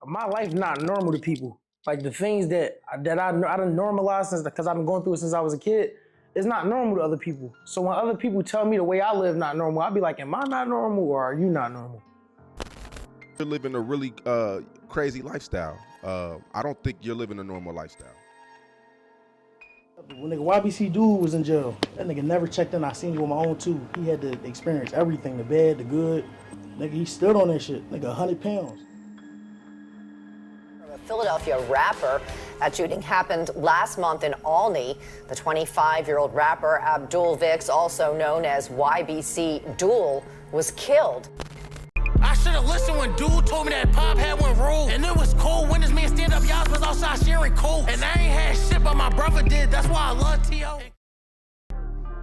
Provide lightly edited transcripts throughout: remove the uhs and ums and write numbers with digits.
My life not normal to people. Like the things that I done normalized since, because I've been going through it since I was a kid, it's not normal to other people. So when other people tell me the way I live not normal, I'll be like, am I not normal or are you not normal? You're living a really crazy lifestyle. I don't think you're living a normal lifestyle. When nigga YBC Dul was in jail, that nigga never checked in. I seen you on my own too. He had to experience everything, the bad, the good. Nigga, he stood on that shit. Nigga, 100 pounds. A Philadelphia rapper. That shooting happened last month in Albany. The 25-year-old rapper Abdul Vix, also known as YBC Dul, was killed. I should have listened when dude told me that Pop had one rule. And it was cold. When this man stand up, y'all was outside sharing cold. And I ain't had shit, but my brother did. That's why I love T.O.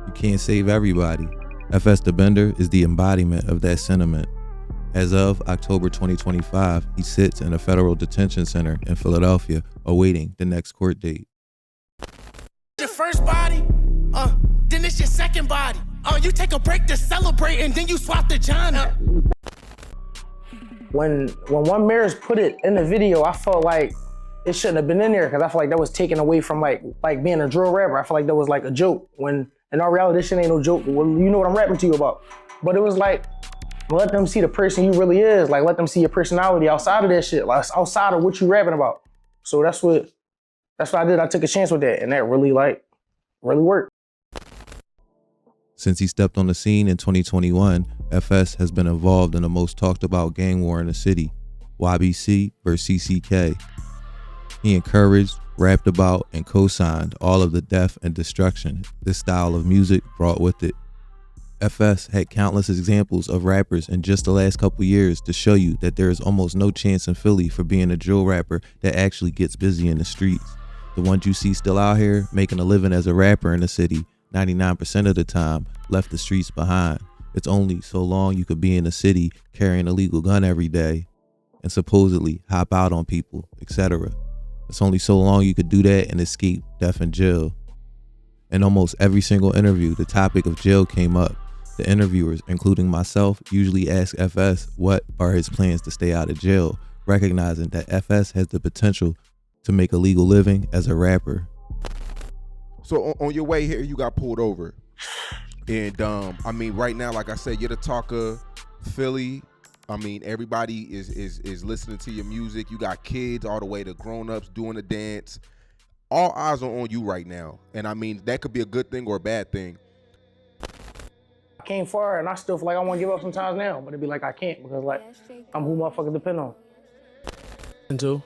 You can't save everybody. FsDaBender is the embodiment of that sentiment. As of October 2025, he sits in a federal detention center in Philadelphia, awaiting the next court date. Your first body, then it's your second body. You take a break to celebrate, and then you swap the genre. When one Maris put it in the video, I felt like it shouldn't have been in there because I felt like that was taken away from like being a drill rapper. I felt like that was like a joke. When in all reality, this shit ain't no joke. Well, you know what I'm rapping to you about. But it was like, let them see the person you really is. Like, let them see your personality outside of that shit, like outside of what you rapping about. So that's what I did. I took a chance with that, and that really worked. Since he stepped on the scene in 2021, FS has been involved in the most talked about gang war in the city, YBC versus CCK. He encouraged, rapped about, and co-signed all of the death and destruction this style of music brought with it. FS had countless examples of rappers in just the last couple years to show you that there is almost no chance in Philly for being a drill rapper that actually gets busy in the streets. The ones you see still out here making a living as a rapper in the city, 99% of the time left the streets behind. It's only so long you could be in the city carrying a legal gun every day and supposedly hop out on people, etc. It's only so long you could do that and escape death in jail. In almost every single interview, the topic of jail came up. The interviewers, including myself, usually ask FS what are his plans to stay out of jail, recognizing that FS has the potential to make a legal living as a rapper. So on your way here, you got pulled over. And I mean, right now, like I said, you're the talk of Philly. I mean, everybody is listening to your music. You got kids all the way to grown-ups doing the dance. All eyes are on you right now. And I mean, that could be a good thing or a bad thing. I came far, and I still feel like I want to give up sometimes now, but it'd be like I can't because like I'm who motherfuckers depend on. Into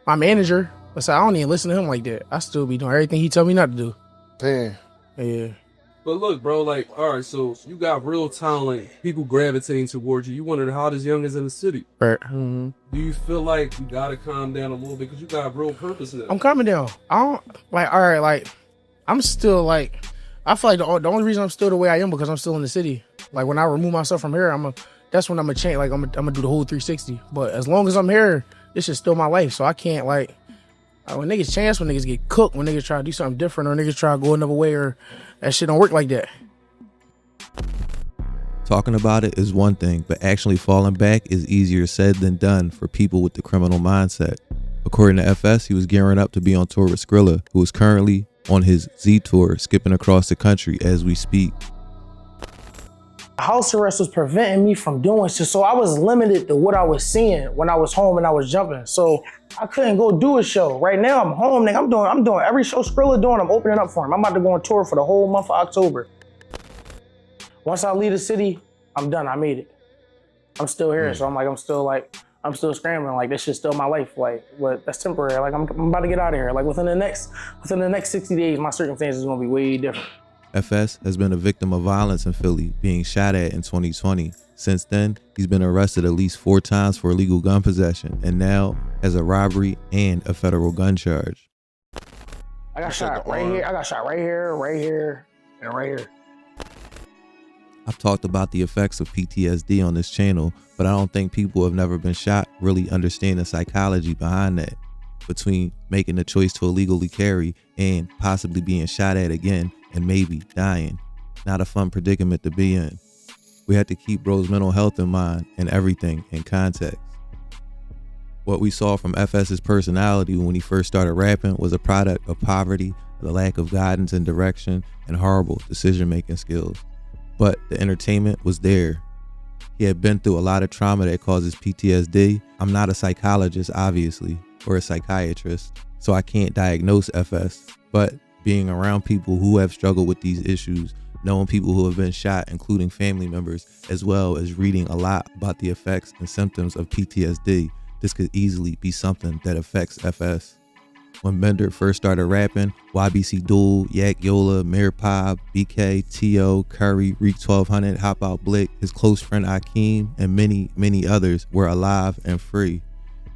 my manager, I don't even listen to him like that. I still be doing everything he tell me not to do. Damn. Yeah. But look, bro, like, all right, so you got real talent, people gravitating towards you. You one of the hottest youngest in the city. Right. Mm-hmm. Do you feel like you gotta calm down a little bit because you got real purpose now? I'm calming down. I don't like. All right, like I'm still like. I feel like the only reason I'm still the way I am because I'm still in the city. Like when I remove myself from here, that's when I'm gonna change. Like I'm gonna do the whole 360. But as long as I'm here, this is still my life. So I can't like when niggas chance, when niggas get cooked, when niggas try to do something different, or niggas try to go another way, or that shit don't work like that. Talking about it is one thing, but actually falling back is easier said than done for people with the criminal mindset. According to FS, he was gearing up to be on tour with Skrilla, who is currently on his Z tour, skipping across the country as we speak. House arrest was preventing me from doing shit, so I was limited to what I was seeing when I was home and I was jumping. So I couldn't go do a show. Right now I'm home, nigga. I'm doing every show Skrilla doing. I'm opening up for him. I'm about to go on tour for the whole month of October. Once I leave the city, I'm done. I made it. I'm still here, so I'm still scrambling. Like this shit's still my life. Like, but that's temporary. Like I'm about to get out of here. Like within the next 60 days, my circumstances is gonna be way different. FS has been a victim of violence in Philly, being shot at in 2020. Since then, he's been arrested at least 4 times for illegal gun possession, and now has a robbery and a federal gun charge. I got shot right here. I got shot right here, right here, and right here. I've talked about the effects of PTSD on this channel, but I don't think people who have never been shot really understand the psychology behind that. Between making the choice to illegally carry and possibly being shot at again and maybe dying. Not a fun predicament to be in. We have to keep bro's mental health in mind and everything in context. What we saw from FS's personality when he first started rapping was a product of poverty, the lack of guidance and direction, and horrible decision-making skills. But the entertainment was there. He had been through a lot of trauma that causes PTSD. I'm not a psychologist, obviously, or a psychiatrist, so I can't diagnose FS. But being around people who have struggled with these issues, knowing people who have been shot, including family members, as well as reading a lot about the effects and symptoms of PTSD, this could easily be something that affects FS. When Bender first started rapping, YBC Dul, Yak Yola, Mir Pop, BK, T.O., Curry, Reek 1200, Hop Out Blick, his close friend Akeem, and many, many others were alive and free.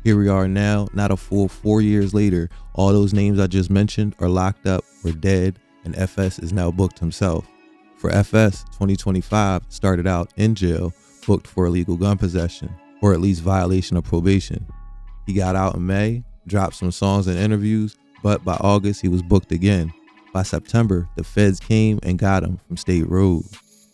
Here we are now, not a full 4 years later. All those names I just mentioned are locked up or dead, and FS is now booked himself. For FS, 2025 started out in jail, booked for illegal gun possession, or at least violation of probation. He got out in May, dropped some songs and interviews, but by August he was booked again. By September, the feds came and got him from State Road.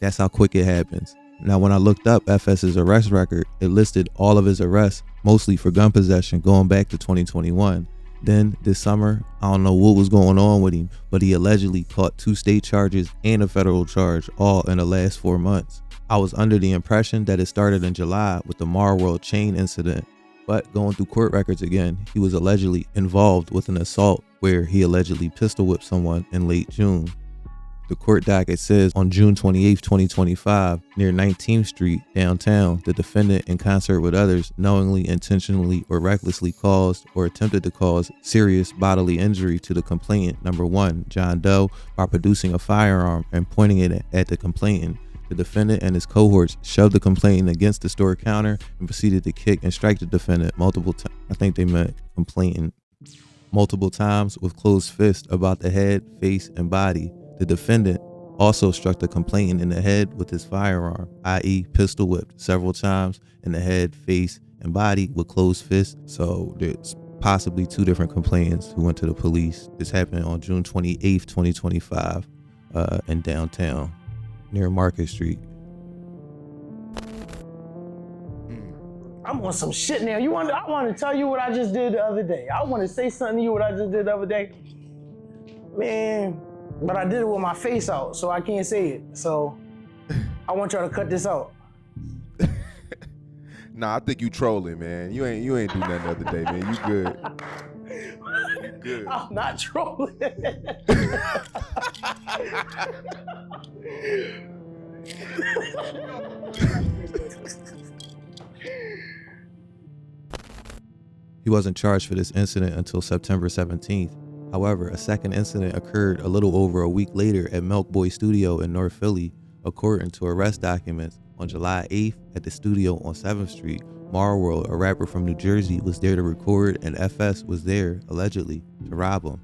That's how quick it happens. Now, when I looked up FS's arrest record, it listed all of his arrests, mostly for gun possession, going back to 2021. Then this summer, I don't know what was going on with him, but he allegedly caught 2 state charges and a federal charge, all in the last 4 months. I was under the impression that it started in July with the Marworld chain incident, but going through court records again, he was allegedly involved with an assault where he allegedly pistol whipped someone in late June. The court docket says on June 28, 2025, near 19th Street, downtown, the defendant, in concert with others, knowingly, intentionally, or recklessly caused or attempted to cause serious bodily injury to the complainant, number 1, John Doe, by producing a firearm and pointing it at the complainant. The defendant and his cohorts shoved the complainant against the store counter and proceeded to kick and strike the defendant multiple times. I think they meant complainant. Multiple times with closed fists about the head, face, and body. The defendant also struck the complainant in the head with his firearm, i.e. pistol whipped several times in the head, face, and body with closed fists. So there's possibly 2 different complainants who went to the police. This happened on June 28th, 2025 in downtown near Market Street. I'm on some shit now. I want to tell you what I just did the other day. I want to say something to you what I just did the other day. Man, but I did it with my face out, so I can't say it. So I want y'all to cut this out. Nah, I think you trolling, man. You ain't do nothing the other day, man. You good. You good. I'm not trolling. He wasn't charged for this incident until September 17th. However, a second incident occurred a little over a week later at Milk Boy Studio in North Philly. According to arrest documents, on July 8th at the studio on 7th Street, Marworld, a rapper from New Jersey, was there to record, and FS was there, allegedly, to rob him.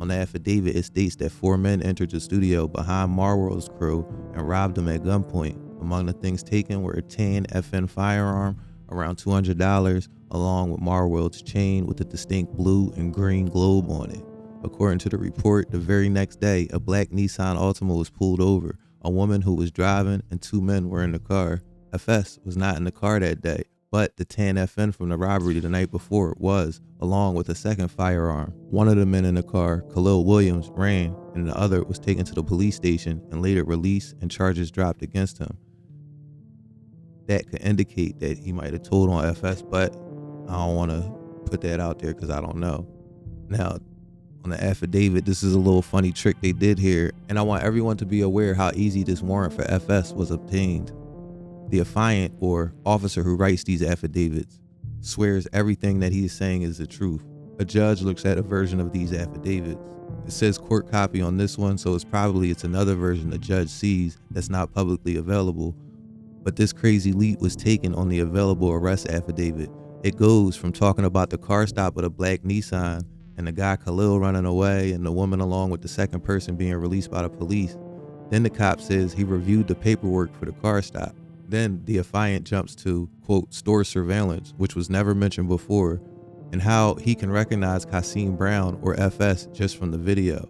On the affidavit, it states that 4 men entered the studio behind Marworld's crew and robbed him at gunpoint. Among the things taken were a tan FN firearm, around $200, along with Marworld's chain with a distinct blue and green globe on it. According to the report, the very next day, a black Nissan Altima was pulled over. A woman who was driving and 2 men were in the car. FS was not in the car that day, but the tan FN from the robbery the night before was, along with a second firearm. One of the men in the car, Khalil Williams, ran, and the other was taken to the police station and later released and charges dropped against him. That could indicate that he might have told on FS, but I don't want to put that out there because I don't know. Now, on the affidavit, this is a little funny trick they did here, and I want everyone to be aware how easy this warrant for FS was obtained. The affiant, or officer who writes these affidavits, swears everything that he is saying is the truth. A judge looks at a version of these affidavits. It says court copy on this one, so it's another version the judge sees that's not publicly available. But this crazy leap was taken on the available arrest affidavit. It goes from talking about the car stop with a black Nissan and the guy Khalil running away and the woman along with the second person being released by the police. Then the cop says he reviewed the paperwork for the car stop. Then the affiant jumps to, quote, store surveillance, which was never mentioned before, and how he can recognize Kasim Brown or FS just from the video.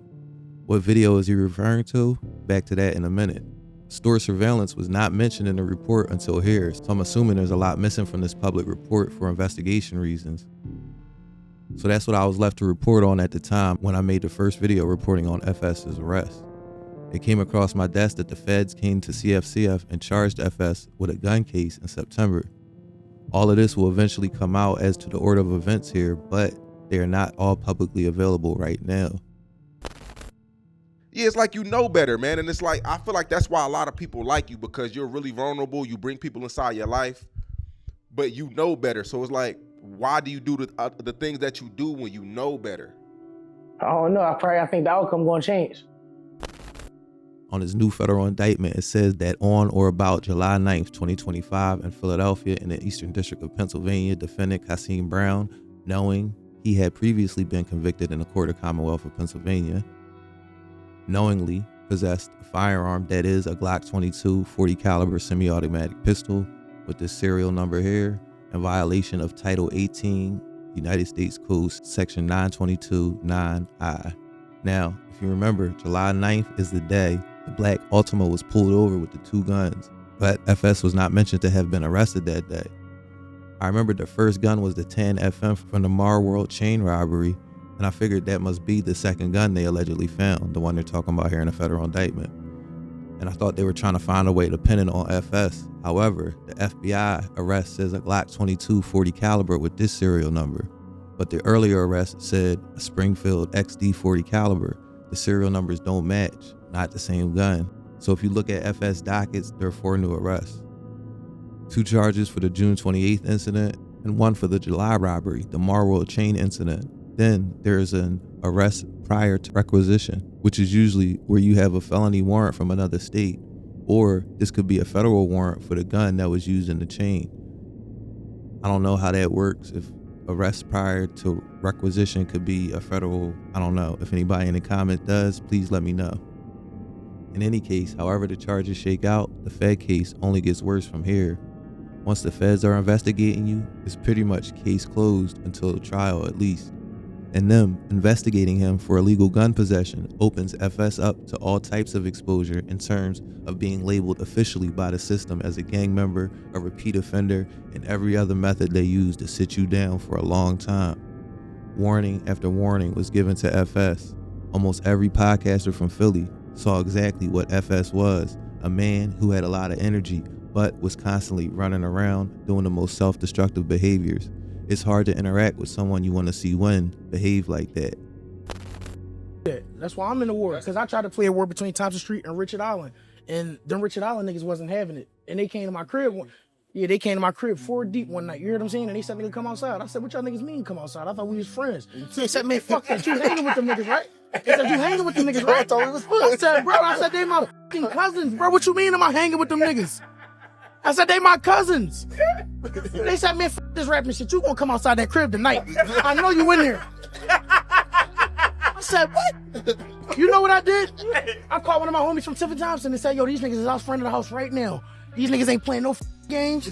What video is he referring to? Back to that in a minute. Store surveillance was not mentioned in the report until here, so I'm assuming there's a lot missing from this public report for investigation reasons. So that's what I was left to report on at the time when I made the first video reporting on FS's arrest. It came across my desk that the feds came to CFCF and charged FS with a gun case in September. All of this will eventually come out as to the order of events here, but they are not all publicly available right now. Yeah, it's like you know better, man. And it's like, I feel like that's why a lot of people like you, because you're really vulnerable. You bring people inside your life, but you know better. So it's like, why do you do the things that you do when you know better? I don't know. I think the outcome going to change. On his new federal indictment, it says that on or about July 9th, 2025 in Philadelphia in the Eastern District of Pennsylvania, defendant Kasim Brown, knowing he had previously been convicted in the Court of Commonwealth of Pennsylvania, knowingly possessed a firearm that is a Glock 22 40 caliber semi-automatic pistol with this serial number here in violation of Title 18 United States Code Section 922(9)(I). Now, if you remember, July 9th is the day the black Altima was pulled over with the 2 guns, but FS was not mentioned to have been arrested that day. I remember the first gun was the 10 FM from the Mar World chain robbery, and I figured that must be the second gun they allegedly found, the one they're talking about here in the federal indictment. And I thought they were trying to find a way to pin it on FS. However, the FBI arrest says a Glock 22 40 caliber with this serial number, but the earlier arrest said a Springfield XD 40 caliber. The serial numbers don't match, not the same gun. So if you look at FS dockets, there are 4 new arrests. 2 charges for the June 28th incident and 1 for the July robbery, the Mar World chain incident. Then there's an arrest prior to requisition, which is usually where you have a felony warrant from another state, or this could be a federal warrant for the gun that was used in the chain. I don't know how that works. If arrest prior to requisition could be a federal, I don't know. If anybody in the comment does, please let me know. In any case, however the charges shake out, the Fed case only gets worse from here. Once the feds are investigating you, it's pretty much case closed until the trial at least. And them investigating him for illegal gun possession opens FS up to all types of exposure in terms of being labeled officially by the system as a gang member, a repeat offender, and every other method they use to sit you down for a long time. Warning after warning was given to FS. Almost every podcaster from Philly saw exactly what FS was, a man who had a lot of energy but was constantly running around doing the most self-destructive behaviors. It's hard to interact with someone you want to see win behave like that. That's why I'm in the war, because I tried to play a war between Thompson Street and Richard Island, and them Richard Island niggas wasn't having it. And they came to my crib. They came to my crib 4 deep one night. You heard what I'm saying? And they said, nigga, come outside. I said, what y'all niggas mean come outside? I thought we was friends. They said, man, fuck that. You hanging with them niggas, right? They said, you hanging with them niggas, right? I thought we was friends. I said, they my fucking cousins, bro. What you mean am I hanging with them niggas? I said, they my cousins. They said, man, f this rapping shit. You gonna come outside that crib tonight. I know you in there. I said, what? You know what I did? I called one of my homies from Tiffin Thompson and said, yo, these niggas is out front of the house right now. These niggas ain't playing no games.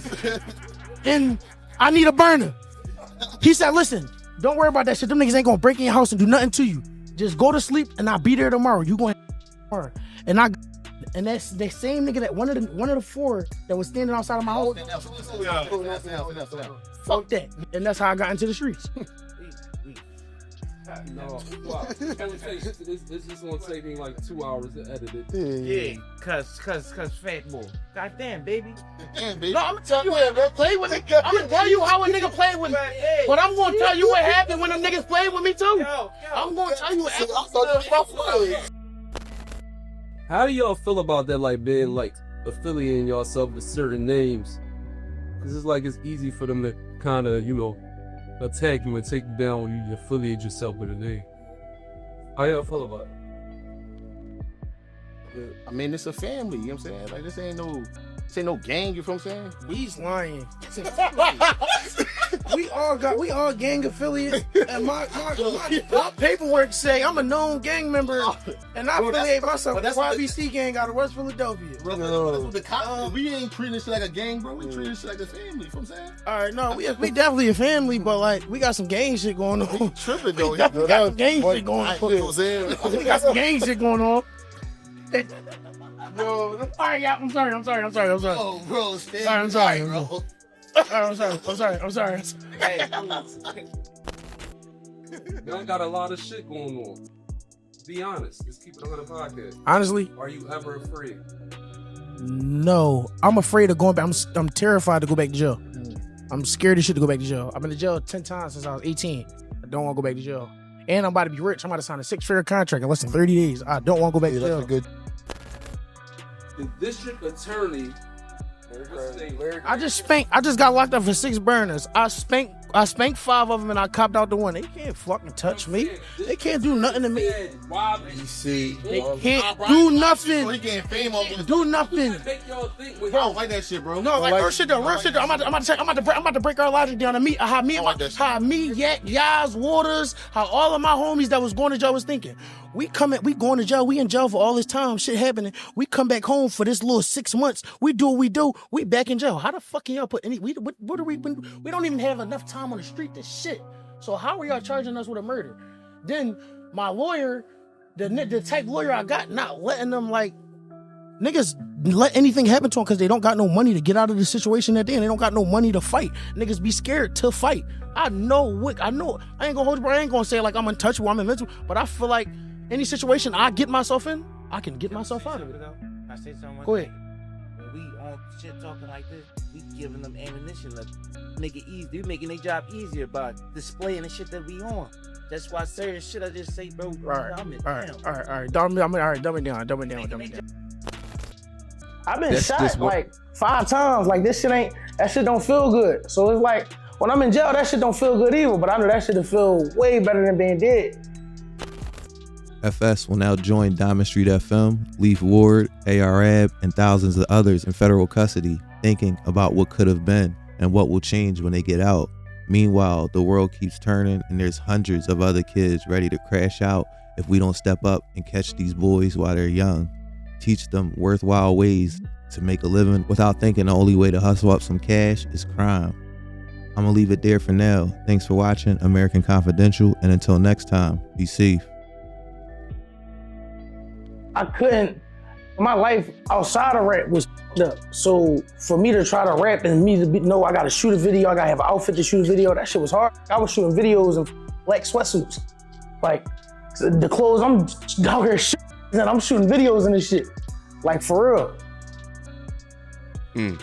And I need a burner. He said, listen, don't worry about that shit. Them niggas ain't gonna break in your house and do nothing to you. Just go to sleep and I'll be there tomorrow. You gonna tomorrow. And that's the same nigga that one of the 4 that was standing outside of my house. Fuck that. And that's how I got into the streets. No, wow. This is gonna take me like 2 hours to edit it. Yeah, cause fat boy. Goddamn, baby. No, I'm gonna tell you what, play with me. I'm gonna tell you how a nigga played with me. But I'm gonna tell you what happened when them niggas played with me too. I'm gonna tell you what happened. How do y'all feel about that, like being like affiliating yourself with certain names? Cause it's like it's easy for them to kind of, you know, attack you and take you down when you affiliate yourself with a name. How y'all feel about it? I mean, it's a family, you know what I'm saying? Like, this ain't no gang, you know what I'm saying? We's lying. we all gang affiliates, and my paperwork say I'm a known gang member, and I affiliate myself with YBC gang out of West Philadelphia. Bro, that's what the cops, we ain't treating this shit like a gang, bro. We treating this shit like a family, you know what I'm saying? All right, no, we definitely a family, but like we got some gang shit going on. Tripping though. We got some gang shit going on. We got some gang shit going on. Bro, all right, yeah, I'm sorry. Oh, bro, I'm sorry. Hey. Y'all got a lot of shit going on. Be honest. Let's keep it on the podcast. Honestly, Are you ever afraid? no. I'm afraid of going back. I'm terrified to go back to jail. I'm scared as shit to go back to jail. I've been to jail 10 times since I was 18. I don't want to go back to jail. And I'm about to be rich. I'm about to sign a 6-figure contract in less than 30 days. I don't want to go back to jail. That's good. The district attorney. I just got locked up for 6 burners. I spanked 5 of them and I copped out the one. They can't fucking touch me. They can't do nothing to me. YBC. They can't do nothing. He getting fame off this. Do nothing. Bro, like that shit, bro. No, like real shit though. Real shit though. I'm about to break our logic down. How me, Yak, Yaz, Waters, how all of my homies that was going to jail was thinking. We going to jail. We in jail for all this time. Shit happening. We come back home for this little 6 months. We do what we do. We back in jail. How the fuck can y'all put any? What are we? We don't even have enough time on the street to shit. So how are y'all charging us with a murder? Then my lawyer, the type lawyer I got, not letting them like niggas let anything happen to them because they don't got no money to get out of the situation that they're in. They don't got no money to fight. Niggas be scared to fight. I know. I ain't gonna hold you, bro. I ain't gonna say like I'm untouchable, I'm invincible, but I feel like any situation I get myself in, I can get myself out of it. I say something. Go ahead. When we on shit talking like this, we giving them ammunition to make it easy. We making their job easier by displaying the shit that we on. That's why certain shit I just say, bro. All right. Dumb it down. I've been shot like 5 times. Like that shit don't feel good. So it's like when I'm in jail, that shit don't feel good either. But I know that shit will feel way better than being dead. FS will now join Diamond Street FM, Leaf Ward, ARAB, and thousands of others in federal custody, thinking about what could have been and what will change when they get out. Meanwhile, the world keeps turning and there's hundreds of other kids ready to crash out if we don't step up and catch these boys while they're young. Teach them worthwhile ways to make a living without thinking the only way to hustle up some cash is crime. I'm gonna leave it there for now. Thanks for watching American Confidential, and until next time, be safe. My life outside of rap was up. So for me to try to rap and me to know I gotta shoot a video, I gotta have an outfit to shoot a video, that shit was hard. I was shooting videos in black sweatsuits. Like the clothes, I'm out here shooting and I'm shooting videos in this shit. Like for real.